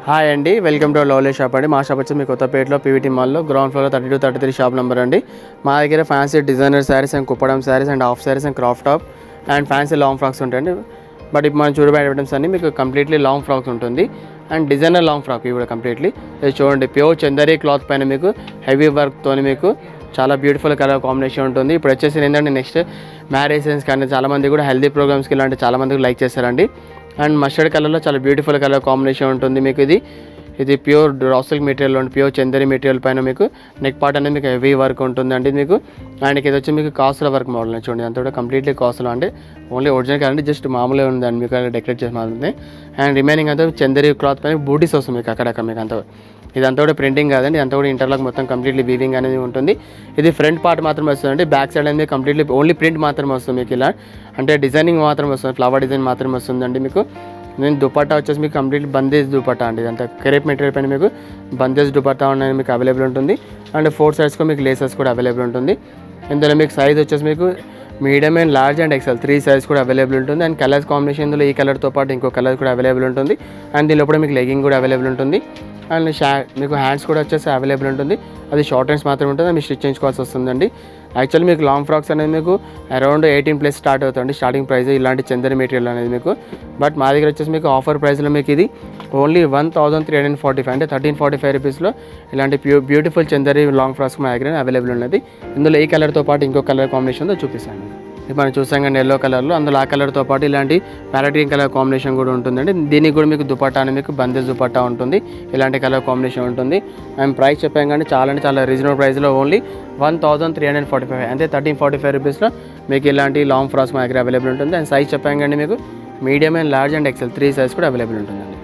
Hi అండి, welcome to lovely shop అండి. మా షాప్ వచ్చి మీ కొత్తపేటలో పీవీటీ మాల్లో గ్రౌండ్ ఫ్లోర్లో 32-33 షాప్ నెంబర్ అండి. మా దగ్గర fancy designer saris and Kuppadam saris and half saris and crop top and fancy long frocks ఉంటాయండి. బట్ ఇప్పుడు మనం చూడబోయే ఐటమ్స్ అన్ని మీకు కంప్లీట్లీ లాంగ్ ఫ్రాక్స్ ఉంటుంది అండ్ డిజైనర్ లాంగ్ ఫ్రాక్ ఇవి కూడా కంప్లీట్లీ. ఇది చూడండి, ప్యూర్ చందరీ క్లాత్ పైన మీకు హెవీ వర్క్తో మీకు చాలా బ్యూటిఫుల్ కలర్ కాంబినేషన్ ఉంటుంది. ఇప్పుడు వచ్చేసి ఏంటంటే నెక్స్ట్ మ్యారేజెస్ కానీ చాలామంది కూడా హెల్దీ ప్రోగ్రామ్స్కి ఇలాంటి చాలామందికి లైక్ చేస్తారండి. అండ్ మస్టర్డ్ కలర్లో చాలా బ్యూటిఫుల్ కలర్ కాంబినేషన్ ఉంటుంది మీకు. ఇది ప్యూర్ రా సిల్క్ మెటీరియల్ ఉంటుంది, ప్యూర్ చందరి మెటీరియల్ పైన మీకు నెక్ పార్ట్ అనేది మీకు హెవీ వర్క్ ఉంటుందండి మీకు. అండ్ ఇది వచ్చి మీకు కాసుల వర్క్ మోడల్ చూడండి, అంతా కూడా కంప్లీట్లీ కాసులు అంటే ఓన్లీ ఒరిజినల్ కాదండి, జస్ట్ మామూలుగా ఉందండి మీకు డెకరేట్ చేసి మాత్రమే. అండ్ రిమైనింగ్ అంతా చందరి క్లాత్ పైన బూటీస్ వస్తుంది మీకు అక్కడక్కడ మీకు అంతా. ఇదంతా కూడా ప్రింటింగ్ కాదండి, అంతా కూడా ఇంటర్లాక్ మొత్తం కంప్లీట్లీ వీవింగ్ అనేది ఉంటుంది. ఇది ఫ్రంట్ పార్ట్ మాత్రమే వస్తుందండి, బ్యాక్ సైడ్ అనేది కంప్లీట్లీ ఓన్లీ ప్రింట్ మాత్రమే వస్తుంది మీకు. ఇలా అంటే డిజైనింగ్ మాత్రమే వస్తుంది, ఫ్లవర్ డిజైన్ మాత్రమే వస్తుందండి మీకు. నేను దుపట్టా వచ్చేసి మీకు కంప్లీట్ బందేజ్ దుపట్టా అండి, ఇదంతా క్రేప్ మెటీరియల్ పైన మీకు బందేజ్ దుపట్టా అనేది మీకు అవైలబుల్ ఉంటుంది. అండ్ 4 సైడ్స్కి మీకు లేసెస్ కూడా అవైలబుల్ ఉంటుంది. ఇందులో మీకు సైజ్ వచ్చేసి మీకు medium and large and XL 3 size కూడా అవైలబుల్ ఉంటుంది. అండ్ కలర్స్ కాంబినేషన్ ఇందులో ఈ కలర్తో పాటు ఇంకో కలర్ కూడా అవైలబుల్ ఉంటుంది. అండ్ దీనిలో కూడా మీకు లెగ్గింగ్ కూడా అవైలబుల్ ఉంటుంది. అండ్ మీకు హ్యాండ్స్ కూడా వచ్చేసి అవైలబుల్ ఉంటుంది, అది షార్ట్ హ్యాండ్స్ మాత్రమే ఉంటుంది, అది మీరు స్టిచ్ చేయించుకోవాల్సి వస్తుందండి. యాక్చువల్లీ మీకు లాంగ్ ఫ్రాక్స్ అనేది మీకు అరౌండ్ 18+ స్టార్ట్ అవుతుంది స్టార్టింగ్ ప్రైస్ ఇలాంటి చందరి మెటీరియల్ అనేది మీకు. బట్ మా దగ్గర వచ్చేసి మీకు ఆఫర్ ప్రైస్లో మీకు ఇది ఓన్లీ 1345 అంటే 1345 రూపీస్లో ఇలాంటి బ్యూటిఫుల్ చందరి లాంగ్ ఫ్రాక్స్ మా దగ్గర అవైలబుల్ ఉన్నది. ఇందులో ఈ కలర్తో పాటు ఇంకో కలర్ కాంబినేషన్తో చూపిస్తాను. ఇప్పుడు మనం చూసాం కానీ ఎల్లో కలర్లో, అందులో ఆ కలర్తో పాటు ఇలాంటి ప్యారెట్ గ్రీన్ కలర్ కాంబినేషన్ కూడా ఉంటుందండి. దీనికి కూడా మీకు దుపట్టా అని మీకు బందేజ్ దుపట్టా ఉంటుంది, ఇలాంటి కలర్ కాంబినేషన్ ఉంటుంది. అండ్ ప్రైస్ చెప్పాం కానీ చాలా రీజనబుల్ ప్రైస్లో ఓన్లీ 1345 అంటే 1345 రూపీస్లో మీకు ఇలాంటి లాంగ్ ఫ్రాక్స్ మా దగ్గర అవైలబుల్ ఉంటుంది. అండ్ సైజ్ చెప్పాం కానీ మీకు medium and large and XL 3 size కూడా అవైలబుల్ ఉంటుందండి.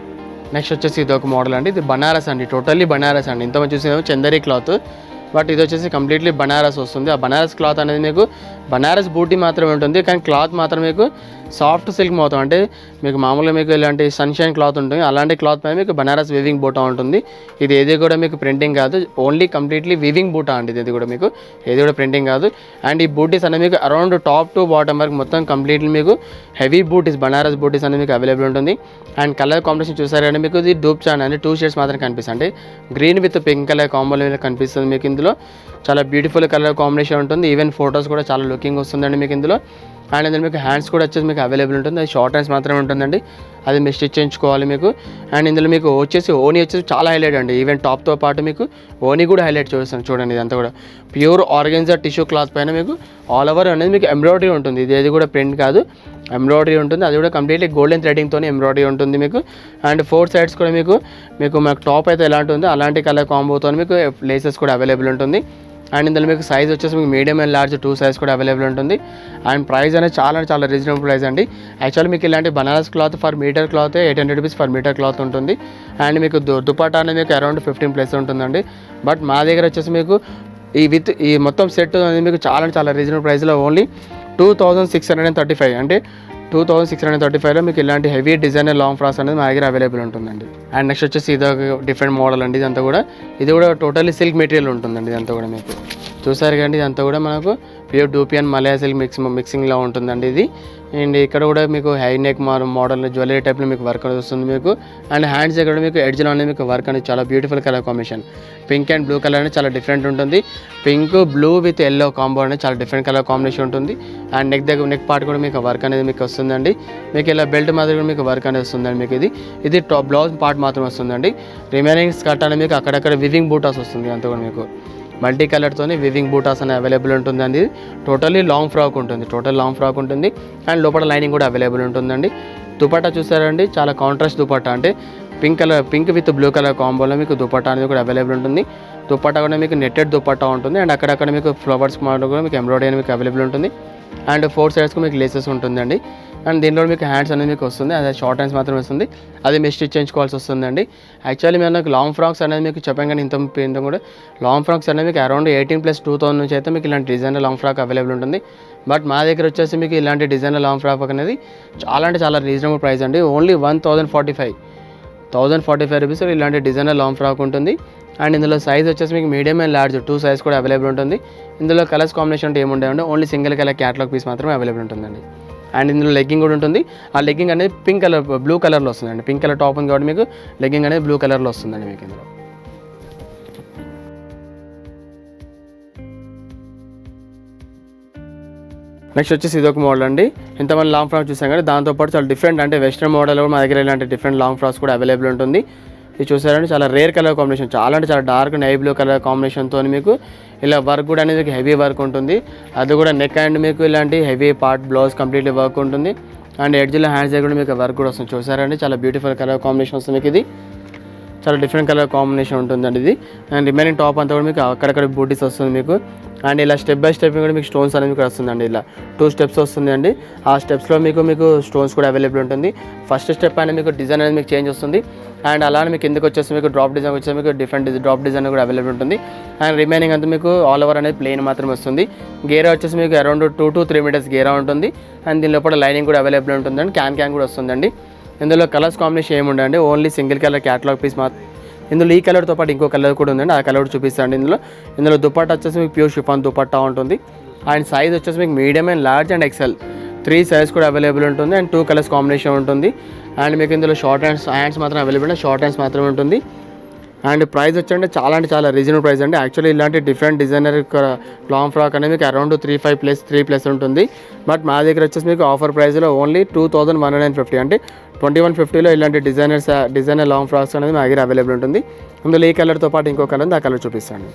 నెక్స్ట్ వచ్చేసి ఇది ఒక మోడల్ అండి, ఇది బనారస్ అండి, టోటల్లీ బనారస్ అండి. ఇంతమంది చూసేమో చందరీ క్లాత్, బట్ ఇది వచ్చేసి కంప్లీట్లీ బనారస్ వస్తుంది. ఆ బనారస్ క్లాత్ అనేది మీకు బనారస్ బూటీ మాత్రమే ఉంటుంది, కానీ క్లాత్ మాత్రం మీకు సాఫ్ట్ సిల్క్ మొత్తం అంటే మీకు మామూలుగా మీకు ఇలాంటి సన్షైన్ క్లాత్ ఉంటుంది, అలాంటి క్లాత్ పైన మీకు బనారస్ వీవింగ్ బూటా ఉంటుంది. ఇది ఏది కూడా మీకు ప్రింటింగ్ కాదు, ఓన్లీ కంప్లీట్లీ వీవింగ్ బూటా అండి. ఇది కూడా మీకు ఏది కూడా ప్రింటింగ్ కాదు. అండ్ ఈ బూటీస్ అనేది మీకు అరౌండ్ టాప్ టు బాటమ్ వరకు మొత్తం కంప్లీట్లీ మీకు హెవీ బూటీస్ బనారస్ బూటీస్ అనేది మీకు అవైలబుల్ ఉంటుంది. అండ్ కలర్ కాంబినేషన్ చూసారు కానీ మీకు ఇది డూప్ చాన్ అంటే 2 షేడ్స్ మాత్రం కనిపిస్తుంది, అంటే గ్రీన్ విత్ పింక్ కలర్ కాంబోలో కనిపిస్తుంది మీకు. ఇందులో చాలా బ్యూటిఫుల్ కలర్ కాంబినేషన్ ఉంటుంది, ఈవెన్ ఫొటోస్ కూడా చాలా లుకింగ్ వస్తుందండి మీకు ఇందులో. అండ్ ఇందులో మీకు హ్యాండ్స్ కూడా వచ్చేసి మీకు అవైలబుల్ ఉంటుంది, అది షార్ట్ హ్యాండ్స్ మాత్రమే ఉంటుందండి, అది మీరు స్టిచ్ చేయించుకోవాలి మీకు. అండ్ ఇందులో మీకు ఓనీ వచ్చేసి చాలా హైలైట్ అండి, ఈవెన్ టాప్తో పాటు మీకు ఓనీ కూడా హైలైట్ చూస్తాను చూడండి. ఇదంతా కూడా ప్యూర్ ఆర్గెన్జా టిష్యూ క్లాత్ పైన మీకు ఆల్ ఓవర్ అనేది మీకు ఎంబ్రాయిడరీ ఉంటుంది, ఇది ఏది కూడా ప్రింట్ కాదు, ఎంబ్రాయిడరీ ఉంటుంది. అది కూడా కంప్లీట్లీ గోల్డెన్ థ్రెడింగ్తో ఎంబ్రాయిడరీ ఉంటుంది మీకు. అండ్ 4 సైడ్స్ కూడా మీకు టాప్ అయితే ఎలాంటి ఉందో అలాంటి కలర్ కాంబోతో మీకు లేసెస్ కూడా అవైలబుల్ ఉంటుంది. అండ్ ఇందులో మీకు సైజ్ వచ్చేసి మీకు మీడియం అండ్ లార్జ్ 2 సైజ్ కూడా అవైలబుల్ ఉంటుంది. అండ్ ప్రైస్ అనేది చాలా రీజనబుల్ ప్రైస్ అండి. యాక్చువల్లీ మీకు ఇలాంటి Banaras cloth per metre cloth 800 rupees per metre cloth ఉంటుంది. అండ్ మీకు దుపట్టా అనేది మీకు అరౌండ్ 15+ ఉంటుందండి. బట్ మా దగ్గర వచ్చేసి మీకు ఈ మొత్తం సెట్ అనేది మీకు చాలా రీజనబుల్ ప్రైస్లో ఓన్లీ 2635 అంటే 2635లో మీకు ఇలాంటి హెవీ డిజైనర్ లాంగ్ ఫ్రాక్స్ అనేది మా దగ్గర అవైలబుల్ ఉంటుందండి. అండ్ నెక్స్ట్ వచ్చేసి ఇది ఒక డిఫరెంట్ మోడల్ అండి, ఇది కూడా టోటల్లీ సిల్క్ మెటీరియల్ ఉంటుందండి. ఇదంతా కూడా మీకు చూసారు కానీ ఇదంతా కూడా మనకు ప్యూర్ డూపియన్ మలయా సిల్క్ మిక్సింగ్లో ఉంటుందండి ఇది. అండ్ ఇక్కడ కూడా మీకు హై నెక్ మోడల్ జ్యువెలరీ టైప్లో మీకు వర్క్ అనేది వస్తుంది మీకు. అండ్ హ్యాండ్స్ దగ్గర మీకు ఎడ్జ్లో అనేది మీకు వర్క్ అనేది చాలా beautiful colour combination, pink and blue colour అనేది చాలా డిఫరెంట్ ఉంటుంది. Pink blue with yellow combo అనేది చాలా డిఫరెంట్ కలర్ కాంబినేషన్ ఉంటుంది. అండ్ నెక్ పార్ట్ కూడా మీకు వర్క్ అనేది మీకు వస్తుందండి. మీకు ఇలా బెల్ట్ మాదిరి కూడా మీకు వర్క్ అనేది వస్తుందండి మీకు. ఇది టాప్ బ్లౌజ్ పార్ట్ మాత్రం వస్తుందండి. రిమైనింగ్ స్కర్ట్ అనేది మీకు అక్కడక్కడ వివింగ్ బూటాస్ వస్తుంది, అంతా కూడా మీకు మల్టీ కలర్తోని వివింగ్ బూటాస్ అనేది అవైలబుల్ ఉంటుందండి. టోటల్లీ లాంగ్ ఫ్రాక్ ఉంటుంది. అండ్ లోపల లైనింగ్ కూడా అవైలబుల్ ఉంటుందండి. దుపట్టా చూసారండి, చాలా కాంట్రాస్ట్ దుపట్టా, అంటే పింక్ విత్ బ్లూ కలర్ కాంబోలో మీకు దుపట్టా అనేది కూడా అవైలబుల్ ఉంటుంది. దుపట్టా కూడా మీకు నెట్టెడ్ దుపట్టా ఉంటుంది. అండ్ అక్కడక్కడ మీకు ఫ్లవర్స్ మోడల్ కూడా మీకు ఎంబ్రాయిడరీ అనేది మీకు అవైలబుల్ ఉంటుంది. అండ్ 4 సైడ్స్కి మీకు లేసెస్ ఉంటుందండి. అండ్ దీనిలో మీకు హ్యాండ్స్ అనేది మీకు వస్తుంది, అది షార్ట్ హ్యాండ్స్ మాత్రమే వస్తుంది, అది మీరు స్టిచ్ చేయించుకోవాల్సి వస్తుందండి. యాక్చువల్లీ మనకు లాంగ్ ఫ్రాక్స్ అనేది మీకు చెప్పాం కానీ ఇంత కూడా లాంగ్ ఫ్రాక్స్ అనేది మీకు అరౌండ్ 18+ 2000 నుంచి అయితే మీకు ఇలాంటి డిజైనర్ లాంగ్ ఫ్రాక్ అవైలబుల్ ఉంటుంది. బట్ మా దగ్గర వచ్చేసి మీకు ఇలాంటి డిజైనర్ లాంగ్ ఫ్రాక్ అనేది చాలా రీజనబుల్ ప్రైస్ అండి, ఓన్లీ 1045 రూపీస్ ఇలాంటి డిజైనర్ లాంగ్ ఫ్రాక్ ఉంటుంది. అండ్ ఇందులో సైజ్ వచ్చేసి మీకు మీడియం అండ్ లార్జ్ 2 సైజ్ కూడా అవైలబుల్ ఉంటుంది. ఇందులో కలర్స్ కాంబినేషన్ అంటే ఏముండేవండి, only single colour catalogue piece మాత్రమే అవైలబుల్ ఉంటుందండి. అండ్ ఇందులో లెగ్గింగ్ కూడా ఉంటుంది. ఆ లెగ్గింగ్ అనేది పింక్ కలర్ బ్లూ కలర్లో వస్తుందండి. పింక్ కలర్ టాప్ ఉంది కాబట్టి మీకు లెగ్గింగ్ అనేది బ్లూ కలర్లో వస్తుందండి మీకు ఇందులో. నెక్స్ట్ వచ్చేసి ఇదొక మోడల్ అండి. ఇంతమంది లాంగ్ ఫ్రాక్ చూసాం కానీ దాంతోపాటు చాలా డిఫరెంట్ అంటే వెస్ట్రన్ మోడల్ కూడా మా దగ్గర ఇలాంటి డిఫరెంట్ లాంగ్ ఫ్రాక్స్ కూడా అవైలబుల్ ఉంటుంది. ఇది చూసారంటే చాలా రేర్ కలర్ కాంబినేషన్, చాలా అంటే చాలా డార్క్ నేవీ బ్లూ కలర్ కాంబినేషన్తో మీకు ఇలా వర్క్ కూడా అనేది మీకు హెవీ వర్క్ ఉంటుంది. అది కూడా నెక్ అండ్ మీకు ఇలాంటి heavy part blouse completely work ఉంటుంది. అండ్ ఎడ్జ్లో హ్యాండ్స్ దగ్గర కూడా మీకు వర్క్ కూడా వస్తుంది. చూసారండి చాలా బ్యూటిఫుల్ కలర్ కాంబినేషన్ వస్తుంది మీకు. ఇది చాలా డిఫరెంట్ కలర్ కాంబినేషన్ ఉంటుందండి ఇది. అండ్ రిమైనింగ్ టాప్ అంతా కూడా మీకు అక్కడక్కడ బూటీస్ వస్తుంది మీకు. అండ్ ఇలా స్టెప్ బై స్టెప్ కూడా మీకు స్టోన్స్ అనేది మీకు వస్తుందండి. ఇలా 2 స్టెప్స్ వస్తుంది అండి. ఆ స్టెప్స్లో మీకు స్టోన్స్ కూడా అవైలబుల్ ఉంటుంది. ఫస్ట్ స్టెప్ అనేది మీకు డిజైన్ అనేది మీకు చేంజ్ వస్తుంది. అండ్ అలానే మీకు ఎందుకు వచ్చేసి మీకు డ్రాప్ డిజైన్ వచ్చేసి మీకు డిఫరెంట్ డ్రాప్ డిజైన్ కూడా అవైలబుల్ ఉంటుంది. అండ్ రిమైనింగ్ అంతా మీకు ఆల్ ఓవర్ అనేది ప్లెయిన్ మాత్రమే వస్తుంది. గేరా వచ్చేసి మీకు అరౌండ్ 2 to 3 మీటర్స్ గేరా ఉంటుంది. అండ్ దీని లోపల లైనింగ్ కూడా అవైలబుల్ ఉంటుంది. అండ్ క్యాన్ కూడా వస్తుందండి. ఇందులో కలర్స్ కాంబినేషన్ ఏముండండి, only single colour catalogue piece మాత్రం. ఇందులో ఈ కలర్తో పాటు ఇంకో కలర్ కూడా ఉందండి, ఆ కలర్ చూపిస్తాండి. ఇందులో దుపట్టా వచ్చేసి మీకు ప్యూర్ షిఫాన్ దుపట్టా ఉంటుంది. అండ్ సైజ్ వచ్చేసి మీకు medium and large and XL 3 size కూడా అవైలబుల్ ఉంటుంది. అండ్ 2 కలర్స్ కాంబినేషన్ ఉంటుంది. అండ్ మీకు ఇందులో షార్ట్ హ్యాండ్స్ మాత్రం అవైలబుల్, షార్ట్ హ్యాండ్స్ మాత్రమే ఉంటుంది. అండ్ ప్రైస్ వచ్చండి చాలా అంటే చాలా రీజనబుల్ ప్రైస్ అండి. యాక్చువల్లీ ఇలాంటి డిఫరెంట్ డిజైనర్ లాంగ్ ఫ్రాక్ అనేది మీకు అరౌండ్ 3 ఉంటుంది. బట్ మా దగ్గర వచ్చేసి మీకు ఆఫర్ ప్రైస్లో ఓన్లీ 2150 అంటే 2150లో ఇలాంటి డిజైనర్ లాంగ్ ఫ్రాక్స్ అనేది మా దగ్గర అవైలబుల్ ఉంటుంది. అందులో ఈ కలర్తో పాటు ఇంకో కలర్ ఉంది, ఆ కలర్ చూపిస్తాను.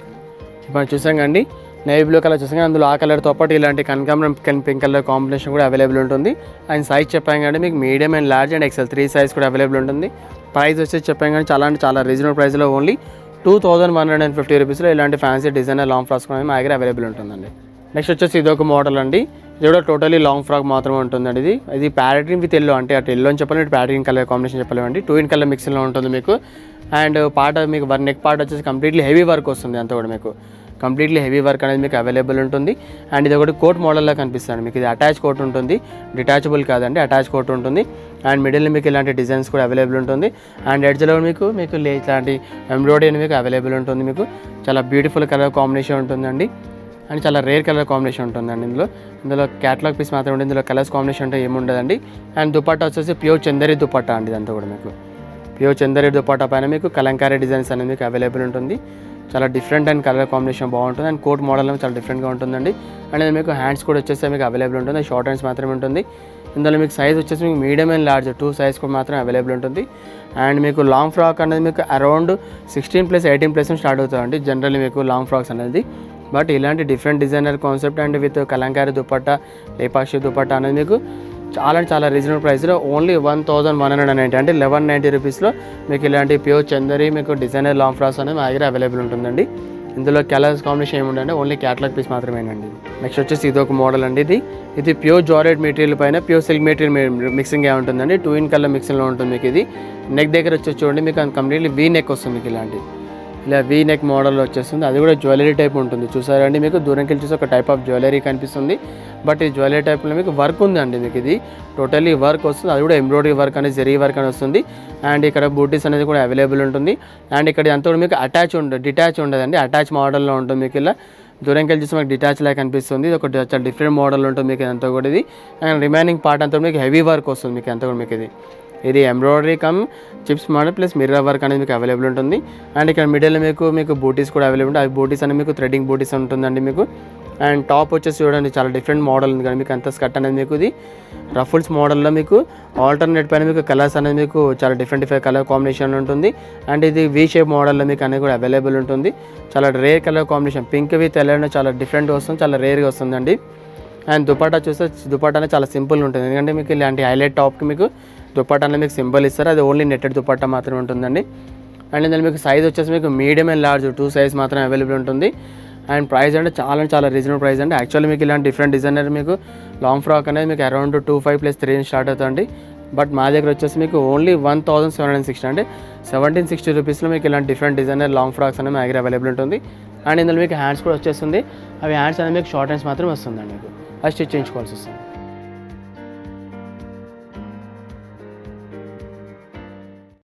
ఇప్పుడు చూసాం కండి నేవీ బ్లూ కలర్ చూసాం, అందులో ఆ కలర్తో పాటు ఇలాంటి కనకాంబరం పింక్ కలర్ కాంబినేషన్ కూడా అవైలబుల్ ఉంటుంది. అండ్ సైజ్ చెప్పాం కానీ మీకు medium and large and XL 3 size కూడా అవైలబుల్ ఉంటుంది. ప్రైస్ వచ్చేసి చెప్పాం కానీ చాలా అంటే చాలా రీజనబుల్ ప్రైస్లో ఓన్లీ 2150 రూపీస్లో ఇలాంటి ఫ్యాన్సీ డిజైనర్ లాంగ్ ఫ్రాక్స్ అనేది మా దగ్గర అవైలబుల్ ఉంటుందండి. నెక్స్ట్ వచ్చేసి ఇదొక మోడల్ అండి. ఇది కూడా టోటలీ లాంగ్ ఫ్రాక్ మాత్రమే ఉంటుందండి. ఇది ప్యారెటిన్ విత్ ఎల్లో, అంటే అటు ఎల్లో అని చెప్పాలి, ఇటు ప్యారెటిన్ కలర్ కాంబినేషన్ చెప్పలేమండి. 2 in కలర్ మిక్సింగ్లో ఉంటుంది మీకు. అండ్ పార్ట్ మీకు నెక్ పార్ట్ వచ్చేసి కంప్లీట్లీ హెవీ వర్క్ వస్తుంది. అంతా కూడా మీకు కంప్లీట్లీ హెవీ వర్క్ అనేది మీకు అవైలబుల్ ఉంటుంది. అండ్ ఇది ఒకటి కోట్ మోడల్లో కనిపిస్తుంది మీకు. ఇది అటాచ్ కోట్ ఉంటుంది, డిటాచబుల్ కాదండి, అటాచ్ కోట్ ఉంటుంది. అండ్ మిడిల్లో మీకు ఇలాంటి డిజైన్స్ కూడా అవైలబుల్ ఉంటుంది. అండ్ ఎడ్జ్లో మీకు ఇలాంటి ఎంబ్రాయిడరీ మీకు అవైలబుల్ ఉంటుంది. మీకు చాలా బ్యూటిఫుల్ కలర్ కాంబినేషన్ ఉంటుందండి. అండ్ చాలా రేర్ కలర్ కాంబినేషన్ ఉంటుందండి. ఇందులో క్యాటలాగ్ పీస్ మాత్రం ఉంటుంది. ఇందులో కలర్స్ కాంబినేషన్ అంటే ఏముండదండి. అండ్ దుపట్టా వచ్చేసి ప్యూర్ చందరి దుపట్టా అండి. ఇదంతా కూడా మీకు ప్యూర్ చందరి దుపట్టా పైన మీకు కలంకారీ డిజైన్స్ అనేది మీకు అవైలబుల్ ఉంటుంది. చాలా డిఫరెంట్ అండ్ కలర్ కాంబినేషన్ బాగుంటుంది. అండ్ కోట్ మోడల్ చాలా డిఫరెంట్గా ఉంటుందండి. అండ్ మీకు హ్యాండ్స్ కూడా వచ్చేసి మీకు అవైలబుల్ ఉంటుంది. షార్ట్ హ్యాండ్స్ మాత్రమే ఉంటుంది. ఇందులో మీకు సైజ్ వచ్చేసి మీకు మీడియం అండ్ లార్జ్ 2 సైజ్ కూడా మాత్రం అవైలబుల్ ఉంటుంది. అండ్ మీకు లాంగ్ ఫ్రాక్ అనేది మీకు అరౌండ్ 16+18+ స్టార్ట్ అవుతుందండి జనరల్లీ మీకు లాంగ్ ఫ్రాక్స్ అనేది. బట్ ఇలాంటి different designer concept and with Kalamkari dupatta, Lepakshi dupatta అనేది మీకు చాలా రీజనబుల్ ప్రైస్లో ఓన్లీ 1190 అంటే 1190 రూపీస్లో మీకు ఇలాంటి ప్యూర్ చందరి మీకు డిజైనర్ లాంగ్ ఫ్రాక్స్ అనేది మా దగ్గర అవైలబుల్ ఉంటుందండి. ఇందులో కలర్స్ కాంబినేషన్ ఏముండండి, ఓన్లీ క్యాటలాగ్ పీస్ మాత్రమేనండి. నెక్స్ట్ వచ్చేసి ఇదొక మోడల్ అండి. ఇది ప్యూర్ జార్జెట్ మెటీరియల్ పైన ప్యూర్ సిల్క్ మెటీరియల్ మిక్సింగ్ ఉంటుందండి. 2 in కలర్ మిక్సింగ్లో ఉంటుంది మీకు. ఇది నెక్ దగ్గర వచ్చేసి చూడండి మీకు కంప్లీట్లీ వీ నెక్ వస్తుంది మీకు. ఇలాంటి ఇలా వీ నెక్ మోడల్లో వచ్చేస్తుంది. అది కూడా జ్యువెలరీ టైప్ ఉంటుంది. చూసారండి మీకు దూరంకి వెళ్ళి చూసి ఒక టైప్ ఆఫ్ జ్యువెలరీ కనిపిస్తుంది. బట్ ఈ జ్యువెలరీ టైప్లో మీకు వర్క్ ఉందండి మీకు. ఇది టోటలీ వర్క్ వస్తుంది. అది కూడా ఎంబ్రాయిడరీ వర్క్ అనేది జరీ వర్క్ అని వస్తుంది. అండ్ ఇక్కడ బూటీస్ అనేది కూడా అవైలబుల్ ఉంటుంది. అండ్ ఇక్కడ అంతా కూడా మీకు డిటాచ్ ఉండదండి, అటాచ్ మోడల్లో ఉంటుంది మీకు. ఇలా దూరంకి వెళ్ళి చూసి మీకు డిటాచ్ లాగా కనిపిస్తుంది. ఇది ఒక చాలా డిఫరెంట్ మోడల్ ఉంటుంది మీకు అంతా కూడా. ఇది అండ్ రిమైనింగ్ పార్ట్ అంతా మీకు హెవీ వర్క్ వస్తుంది మీకు అంతా కూడా మీకు. ఇది embroidery come chips model plus mirror work అనేది మీకు అవైలబుల్ ఉంటుంది. అండ్ ఇక్కడ మిడిల్లో మీకు బూటీస్ కూడా అవైలబుల్ ఉంటుంది. అవి బూటీస్ అనేది మీకు థ్రెడ్డింగ్ బూటీస్ ఉంటుందండి మీకు. అండ్ టాప్ వచ్చేసి చూడండి చాలా డిఫరెంట్ మోడల్ ఉంది కానీ మీకు అంత స్కర్ట్ అనేది మీకు ఇది రఫుల్స్ మోడల్లో మీకు ఆల్టర్నేట్ పైన మీకు కలర్స్ అనేది మీకు చాలా డిఫరెంట్ కలర్ కాంబినేషన్ ఉంటుంది. అండ్ ఇది వీ షేప్ మోడల్లో మీకు అనేది కూడా అవైలబుల్ ఉంటుంది. చాలా rare colour combination pink with yellow చాలా డిఫరెంట్గా వస్తుంది, చాలా రేర్గా వస్తుందండి. అండ్ దుపట్టా చూస్తే దుపట్టా అనేది చాలా సింపుల్ ఉంటుంది. ఎందుకంటే మీకు ఇలాంటి హైలైట్ టాప్కి మీకు దుపట్టా అనేది మీకు సింబల్ ఇస్తారు. అది ఓన్లీ నెట్టెడ్ దుపట్టా మాత్రమే ఉంటుందండి. అండ్ ఇందులో మీకు సైజ్ వచ్చేసి మీకు మీడియం అండ్ లార్జ్ 2 సైజ్ మాత్రమే అవైలబుల్ ఉంటుంది. అండ్ ప్రైస్ అంటే చాలా రీజనబుల్ ప్రైస్ అండి. యాక్చువల్లీ మీకు ఇలాంటి డిఫరెంట్ డిజైనర్ మీకు లాంగ్ ఫ్రాక్ అనేది మీకు అరౌండ్ 25+3 స్టార్ట్ అవుతుంది. బట్ మా దగ్గర వచ్చేసి మీకు ఓన్లీ 1760 అంటే 1760 రూపీస్లో మీకు ఇలాంటి డిఫరెంట్ డిజైనర్ లాంగ్ ఫ్రాక్స్ అనేది మా దగ్గర అవైలబుల్ ఉంటుంది. అండ్ ఇందులో మీకు హ్యాండ్స్ కూడా వచ్చేస్తుంది. అవి హ్యాండ్స్ అనేది మీకు షార్ట్ హ్యాండ్స్ మాత్రమే వస్తుందండి. మీకు అది స్టిచ్ చేయించుకోవాల్సి వస్తుంది.